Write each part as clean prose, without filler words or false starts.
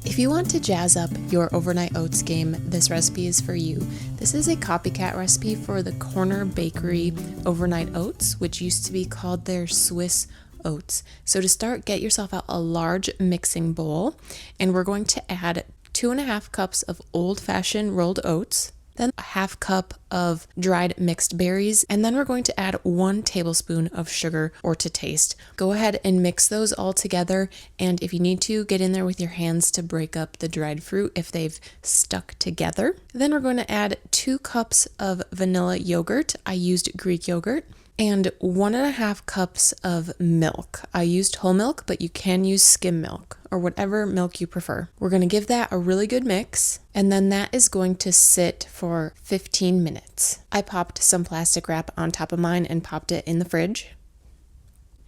If you want to jazz up your overnight oats game, this recipe is for you. This is a copycat recipe for the Corner Bakery overnight oats, which used to be called their Swiss Oats. So to start, get yourself out a large mixing bowl, and we're going to add 2.5 cups of old-fashioned rolled oats, then a 1/2 cup of dried mixed berries, and then we're going to add 1 tablespoon of sugar or to taste. Go ahead and mix those all together, and if you need to, get in there with your hands to break up the dried fruit if they've stuck together. Then we're going to add 2 cups of vanilla yogurt. I used Greek yogurt. And 1.5 cups of milk. I used whole milk, but you can use skim milk or whatever milk you prefer. We're going to give that a really good mix, and then that is going to sit for 15 minutes. I popped some plastic wrap on top of mine and popped it in the fridge.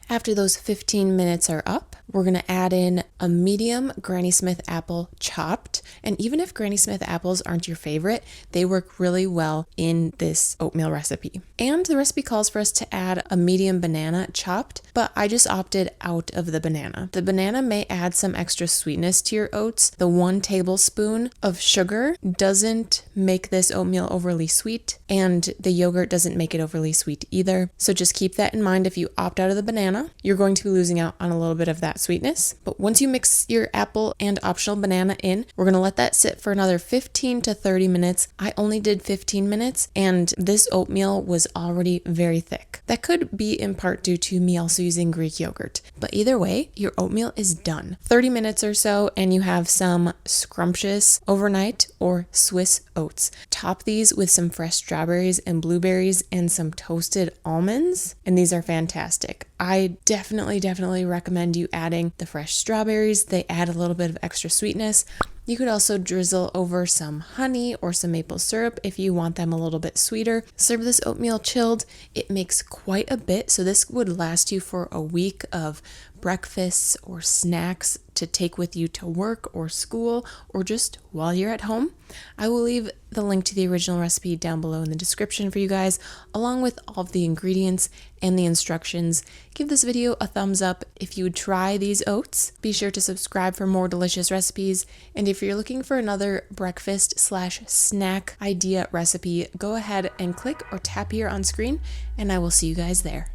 After those 15 minutes are up, we're going to add in a medium Granny Smith apple chopped. And even if Granny Smith apples aren't your favorite, they work really well in this oatmeal recipe. And the recipe calls for us to add a medium banana chopped, but I just opted out of the banana. The banana may add some extra sweetness to your oats. The 1 tablespoon of sugar doesn't make this oatmeal overly sweet, and the yogurt doesn't make it overly sweet either. So just keep that in mind. If you opt out of the banana, you're going to be losing out on a little bit of that sweetness. But once you mix your apple and optional banana in, we're going to let that sit for another 15 to 30 minutes. I only did 15 minutes, and this oatmeal was already very thick. That could be in part due to me also using Greek yogurt. But either way, your oatmeal is done. 30 minutes or so, and you have some scrumptious overnight or Swiss oats. Top these with some fresh strawberries and blueberries and some toasted almonds, and these are fantastic. I definitely recommend you adding the fresh strawberries. They add a little bit of extra sweetness. You could also drizzle over some honey or some maple syrup if you want them a little bit sweeter. Serve this oatmeal chilled. It makes quite a bit, so this would last you for a week of breakfasts or snacks to take with you to work or school or just while you're at home. I will leave the link to the original recipe down below in the description for you guys, along with all of the ingredients and the instructions. Give this video a thumbs up if you would try these oats. Be sure to subscribe for more delicious recipes, and if you're looking for another breakfast/snack idea recipe, go ahead and click or tap here on screen, and I will see you guys there.